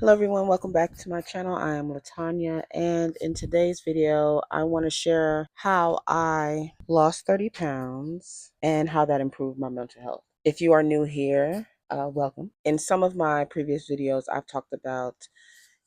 Hello everyone, welcome back to my channel. I am Latanya, and in today's video I want to share how I lost 30 pounds and how that improved my mental health. If you are new here, welcome. In some of my previous videos I've talked about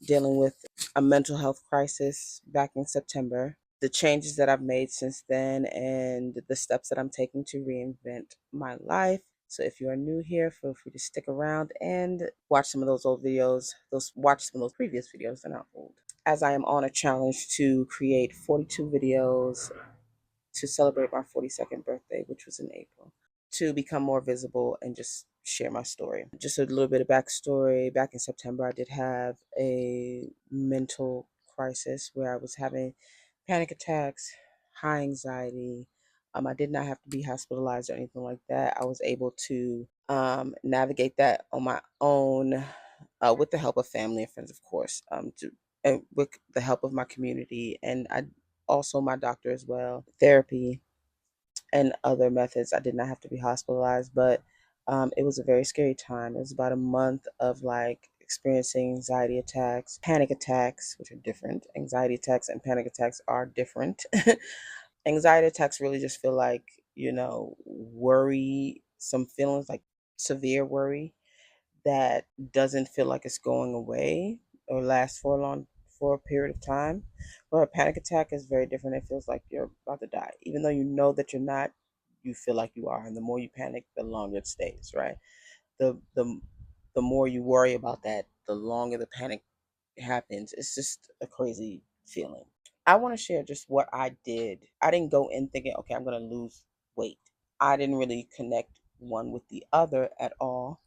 dealing with a mental health crisis back in September, the changes that I've made since then, and the steps that I'm taking to reinvent my life. So if you are new here, feel free to stick around and watch some of those old videos, watch some of those previous videos. They're not old. As I am on a challenge to create 42 videos to celebrate my 42nd birthday, which was in April, to become more visible and just share my story. Just a little bit of backstory. Back in September, I did have a mental crisis where I was having panic attacks, high anxiety. I did not have to be hospitalized or anything like that. I was able to navigate that on my own, with the help of family and friends, of course, and with the help of my community, and I also my doctor as well, therapy and other methods. I did not have to be hospitalized, but it was a very scary time. It was about a month of like experiencing anxiety attacks, panic attacks, which are different. Anxiety attacks and panic attacks are different. Anxiety attacks really just feel like, worry, some feelings like severe worry that doesn't feel like it's going away or last for a period of time. Where a panic attack is very different. It feels like you're about to die. Even though you know that you're not, you feel like you are. And the more you panic, the longer it stays, right? The more you worry about that, the longer the panic happens. It's just a crazy feeling. I want to share just what I did. I didn't go in thinking, okay, I'm going to lose weight. I didn't really connect one with the other at all,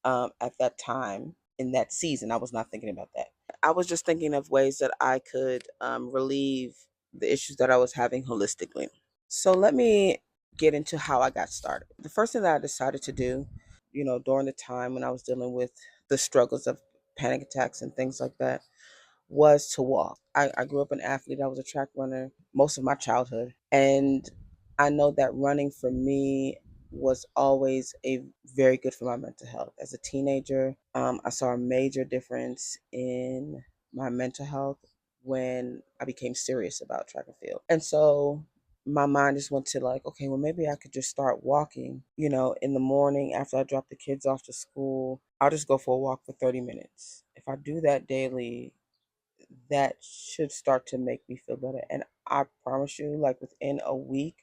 at that time in that season. I was not thinking about that. I was just thinking of ways that I could relieve the issues that I was having holistically. So let me get into how I got started. The first thing that I decided to do, during the time when I was dealing with the struggles of panic attacks and things like that, was to walk. I grew up an athlete. I was a track runner most of my childhood. And I know that running for me was always a very good for my mental health. As a teenager, I saw a major difference in my mental health when I became serious about track and field. And so my mind just went to like, okay, well, maybe I could just start walking, in the morning after I drop the kids off to school. I'll just go for a walk for 30 minutes. If I do that daily, that should start to make me feel better. And I promise you, like within a week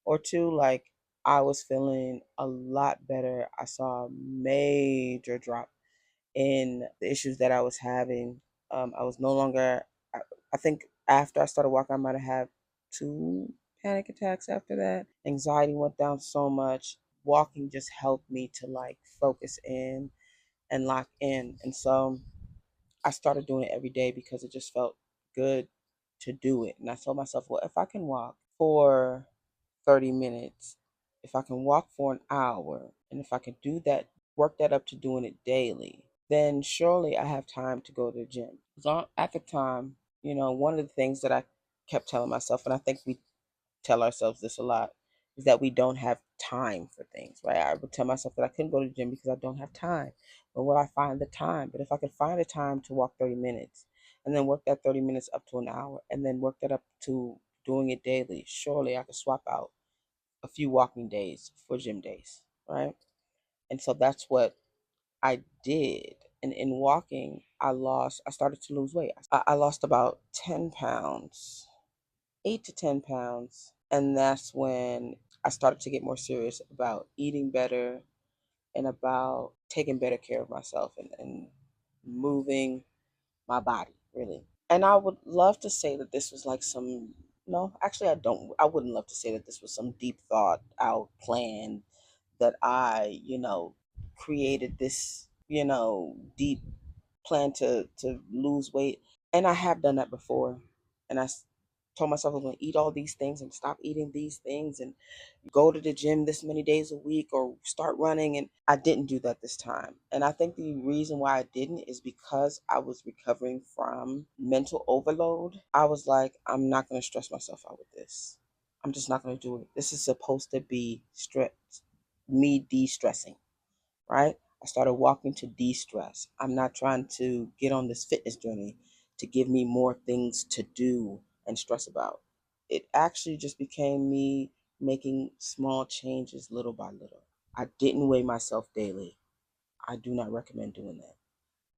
or two, like I was feeling a lot better. I saw a major drop in the issues that I was having. I was no longer, I think after I started walking, I might have had two panic attacks after that. Anxiety went down so much. Walking just helped me to like focus in and lock in. And so I started doing it every day because it just felt good to do it. And I told myself, well, if I can walk for 30 minutes, if I can walk for an hour, and if I can do that, work that up to doing it daily, then surely I have time to go to the gym. So at the time, one of the things that I kept telling myself, and I think we tell ourselves this a lot, is that we don't have time for things, right? I would tell myself that I couldn't go to the gym because I don't have time. But will I find the time? But if I could find the time to walk 30 minutes and then work that 30 minutes up to an hour and then work that up to doing it daily, surely I could swap out a few walking days for gym days, right? And so that's what I did. And in walking, I started to lose weight. I lost about 10 pounds, 8 to 10 pounds. And that's when I started to get more serious about eating better and about taking better care of myself and moving my body, really. And I would love to say that this was like some, no, actually, I wouldn't love to say that this was some deep thought out plan that I, created this, deep plan to lose weight. And I have done that before. And told myself I was going to eat all these things and stop eating these things and go to the gym this many days a week or start running. And I didn't do that this time. And I think the reason why I didn't is because I was recovering from mental overload. I was like, I'm not going to stress myself out with this. I'm just not going to do it. This is supposed to be stress, me de stressing, right? I started walking to de stress. I'm not trying to get on this fitness journey to give me more things to do and stress about. It actually just became me making small changes little by little. I didn't weigh myself daily. I do not recommend doing that.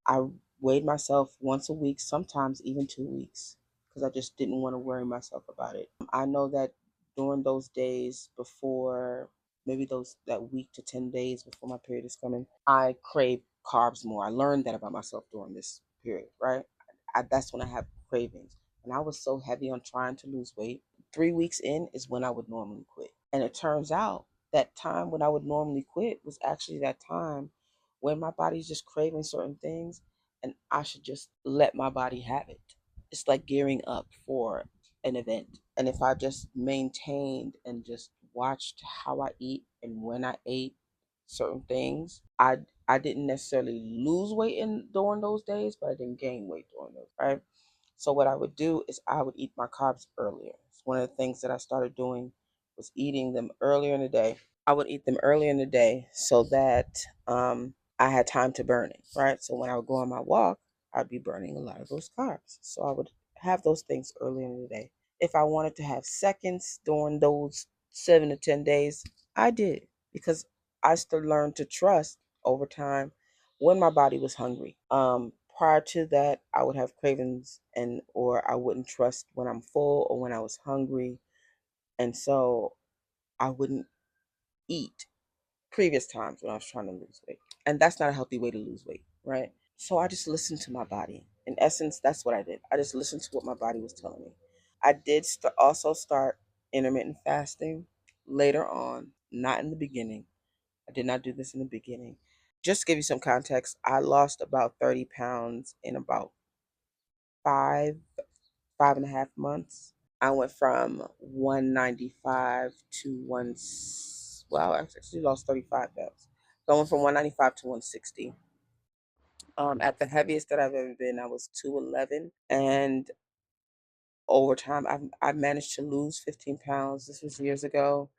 I weighed myself once a week, sometimes even 2 weeks, because I just didn't want to worry myself about it. I know that during those days before, maybe those that week to 10 days before my period is coming, I crave carbs more. I learned that about myself during this period, right? That's when I have cravings. And I was so heavy on trying to lose weight. 3 weeks in is when I would normally quit. And it turns out that time when I would normally quit was actually that time when my body's just craving certain things and I should just let my body have it. It's like gearing up for an event. And if I just maintained and just watched how I eat and when I ate certain things, I didn't necessarily lose weight in during those days, but I didn't gain weight during those, right? So what I would do is I would eat my carbs earlier. It's one of the things that I started doing was eating them earlier in the day. I would eat them earlier in the day so that I had time to burn it, right? So when I would go on my walk, I'd be burning a lot of those carbs. So I would have those things earlier in the day. If I wanted to have seconds during those 7 to 10 days, I did because I still learned to trust over time when my body was hungry. Prior to that, I would have cravings and or I wouldn't trust when I'm full or when I was hungry, and so I wouldn't eat previous times when I was trying to lose weight. And that's not a healthy way to lose weight, right? So I just listened to my body. In essence, that's what I did. I just listened to what my body was telling me. I did also start intermittent fasting later on, not in the beginning. I did not do this in the beginning. Just to give you some context, I lost about 30 pounds in about five, 5.5 months. I went from 195 to well, I actually lost 35 pounds. Going from 195 to 160. At the heaviest that I've ever been, I was 211. And over time, I've managed to lose 15 pounds. This was years ago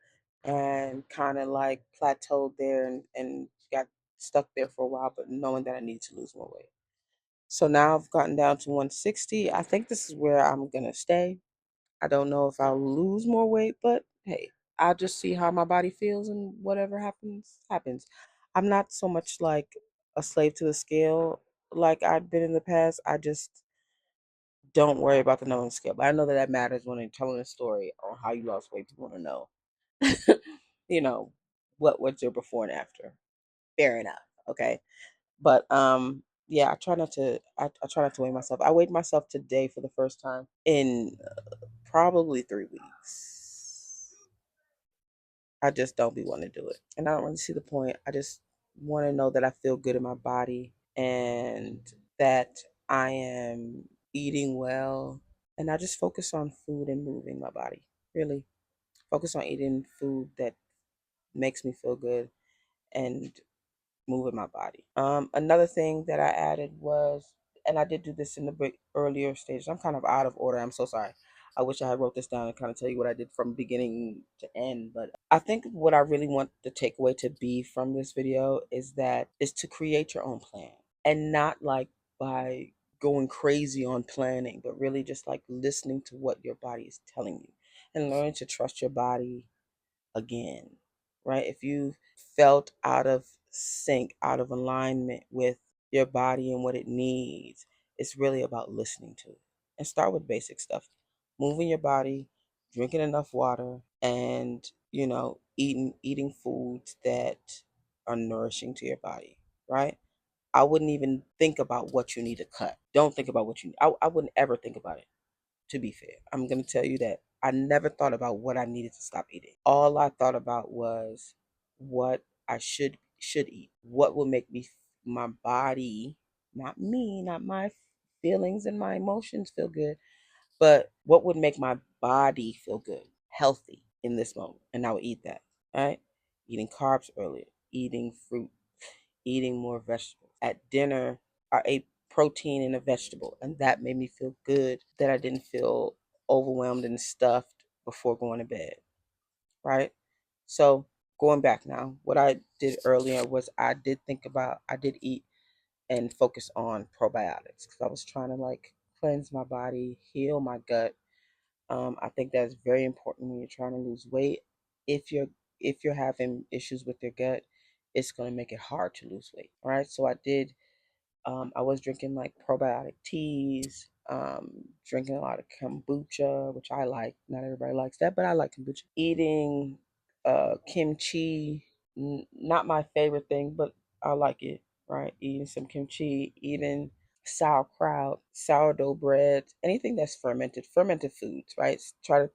and kind of like plateaued there and got stuck there for a while, but knowing that I need to lose more weight. So now I've gotten down to 160. I think this is where I'm going to stay. I don't know if I'll lose more weight, but hey, I'll just see how my body feels and whatever happens, happens. I'm not so much like a slave to the scale like I've been in the past. I just don't worry about the number scale. But I know that that matters when you're telling a story on how you lost weight. People want to know, you know, what's your before and after. Fair enough. Okay. But yeah, I try not to weigh myself. I weighed myself today for the first time in probably 3 weeks. I just don't be wanting to do it. And I don't really see the point. I just want to know that I feel good in my body and that I am eating well. And I just focus on food and moving my body. Really focus on eating food that makes me feel good and moving my body. Another thing that I added was, and I did do this in the earlier stage. I'm kind of out of order. I'm so sorry. I wish I had wrote this down and kind of tell you what I did from beginning to end. But I think what I really want the takeaway to be from this video is to create your own plan and not like by going crazy on planning, but really just like listening to what your body is telling you and learning to trust your body again, right? If you felt out of sync, out of alignment with your body and what it needs, it's really about listening to it. And start with basic stuff. Moving your body, drinking enough water, and eating foods that are nourishing to your body, right? I wouldn't even think about what you need to cut. Don't think about what you need. I wouldn't ever think about it, to be fair. I'm going to tell you that I never thought about what I needed to stop eating. All I thought about was what I should eat. What will make my body, not me, not my feelings and my emotions feel good, but what would make my body feel good, healthy in this moment. And I would eat that, right? Eating carbs earlier, eating fruit, eating more vegetables. At dinner, I ate protein and a vegetable, and that made me feel good that I didn't feel overwhelmed and stuffed before going to bed, right? So going back now, what I did earlier was I did eat and focus on probiotics because I was trying to like cleanse my body, heal my gut. I think that's very important when you're trying to lose weight. If you're if you're having issues with your gut, it's going to make it hard to lose weight. All right. So I was drinking like probiotic teas, drinking a lot of kombucha, which I like. Not everybody likes that, but I like kombucha. Eating kimchi, not my favorite thing, but I like it, right? Eating some kimchi, eating sauerkraut, sourdough bread, anything that's fermented foods, right? Try to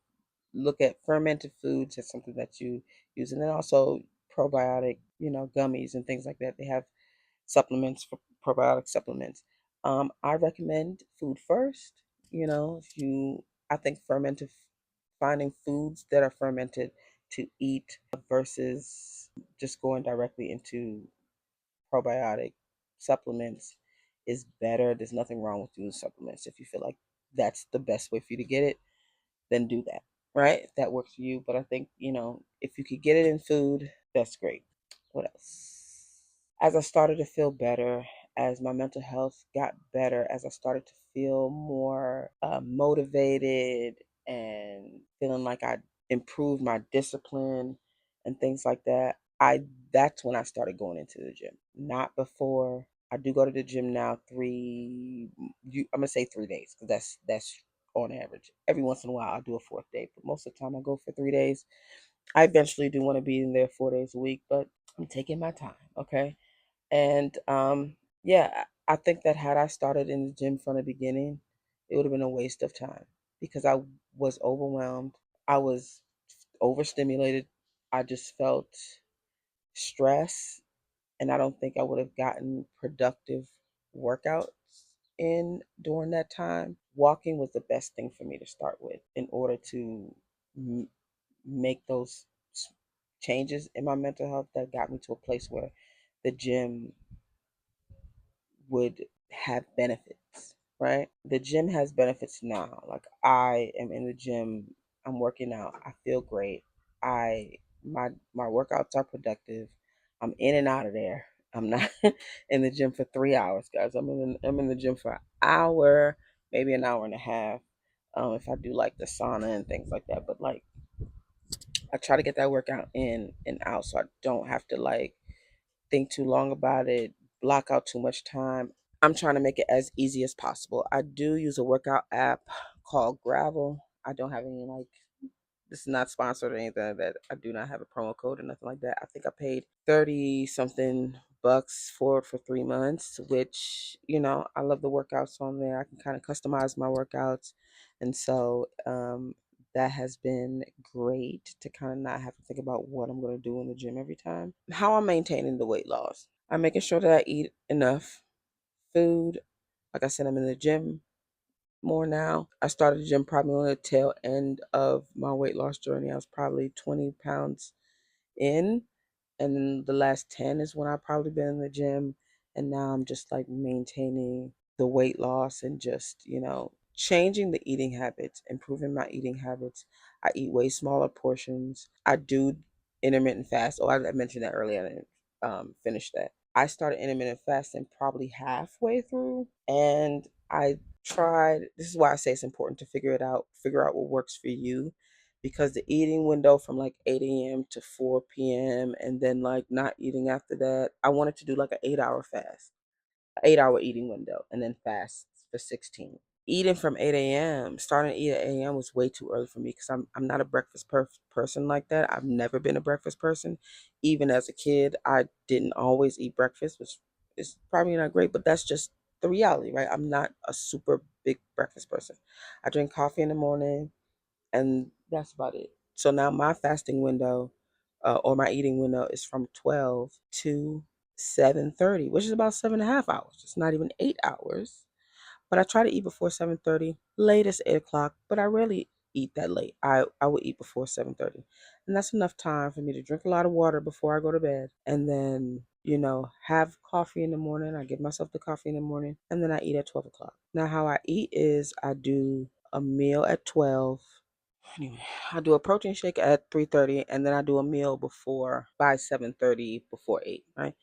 look at fermented foods as something that you use. And then also probiotic, gummies and things like that. They have supplements for probiotic supplements. I recommend food first. If you, I think finding foods that are fermented to eat versus just going directly into probiotic supplements is better. There's nothing wrong with using supplements. If you feel like that's the best way for you to get it, then do that, right? If that works for you. But I think, if you could get it in food, that's great. What else? As I started to feel better, as my mental health got better, as I started to feel more motivated and feeling like I improved my discipline and things like that, I that's when I started going into the gym. Not before. I do go to the gym now I'm gonna say 3 days because that's on average. Every once in a while I'll do a fourth day, but most of the time I go for 3 days. I eventually do want to be in there 4 days a week, but I'm taking my time, okay? And yeah, I think that had I started in the gym from the beginning, it would have been a waste of time because I was overwhelmed. I was overstimulated. I just felt stress, and I don't think I would have gotten productive workouts in during that time. Walking was the best thing for me to start with in order to m- make those changes in my mental health that got me to a place where the gym would have benefits, right? The gym has benefits now. Like I am in the gym, I'm working out, I feel great. I my workouts are productive. I'm in and out of there. I'm not in the gym for 3 hours, guys. I'm in the gym for an hour, maybe an hour and a half. If I do like the sauna and things like that. But like I try to get that workout in and out so I don't have to like think too long about it, block out too much time. I'm trying to make it as easy as possible. I do use a workout app called Gravel. I don't have any like this is not sponsored or anything like that. I do not have a promo code or nothing like that. I think I paid 30 something bucks for it for 3 months, which, I love the workouts on there. I can kind of customize my workouts. And so that has been great to kind of not have to think about what I'm going to do in the gym every time. How I'm maintaining the weight loss. I'm making sure that I eat enough food. Like I said, I'm in the gym more now. I started the gym probably on the tail end of my weight loss journey. I was probably 20 pounds in, and then the last 10 is when I've probably been in the gym. And now I'm just like maintaining the weight loss and just, changing the eating habits, improving my eating habits. I eat way smaller portions. I do intermittent fast. Oh, I mentioned that earlier. I didn't finish that. I started intermittent fasting probably halfway through, and I tried. This is why I say it's important to figure out what works for you, because the eating window from like 8 a.m. to 4 p.m. and then like not eating after that, I wanted to do like an 8 hour fast, 8 hour eating window, and then fast for 16. Eating from 8 a.m., starting to eat at 8 a.m. was way too early for me because I'm not a person like that. I've never been a breakfast person. Even as a kid, I didn't always eat breakfast, which is probably not great, but that's just the reality, right? I'm not a super big breakfast person. I drink coffee in the morning, and that's about it. So now my fasting window, or my eating window, is from 12 to 7:30, which is about 7.5 hours. It's not even 8 hours, but I try to eat before 7:30, latest 8 o'clock. But I rarely eat that late. I will eat before 7:30, and that's enough time for me to drink a lot of water before I go to bed, and then have coffee in the morning. I give myself the coffee in the morning, and then I eat at 12 o'clock. Now, how I eat is I do a meal at 12, Anyway, I do a protein shake at 3:30, and then I do a meal before by 7:30 before 8, right?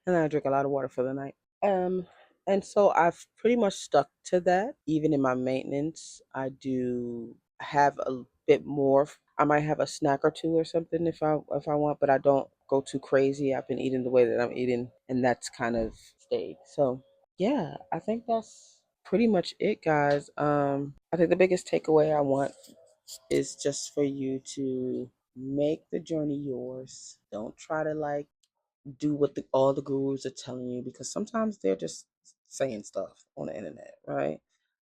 And then I drink a lot of water for the night. Um, and so I've pretty much stuck to that. Even in my maintenance, I do have a bit more. I might have a snack or two or something if I want, but I don't go too crazy. I've been eating the way that I'm eating, and that's kind of stayed. So yeah, I think that's pretty much it, guys. I think the biggest takeaway I want is just for you to make the journey yours. Don't try to like do what all the gurus are telling you, because sometimes they're just saying stuff on the internet, right?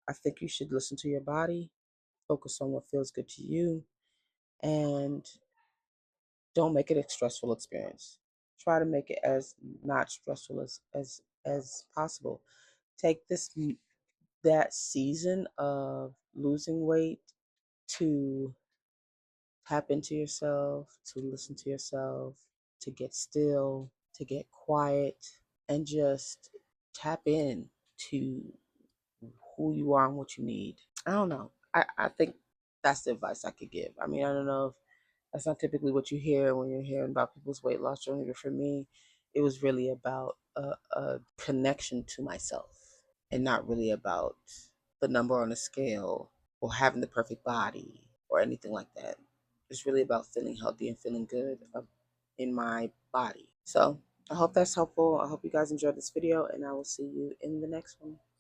I think you should listen to your body, focus on what feels good to you, and don't make it a stressful experience. Try to make it as not stressful as possible. Take that season of losing weight to tap into yourself, to listen to yourself, to get still, to get quiet, and just tap in to who you are and what you need. I don't know. I think that's the advice I could give. I mean, I don't know if that's not typically what you hear when you're hearing about people's weight loss journey, but for me, it was really about a connection to myself and not really about the number on the scale or having the perfect body or anything like that. It's really about feeling healthy and feeling good in my body. So I hope that's helpful. I hope you guys enjoyed this video, and I will see you in the next one.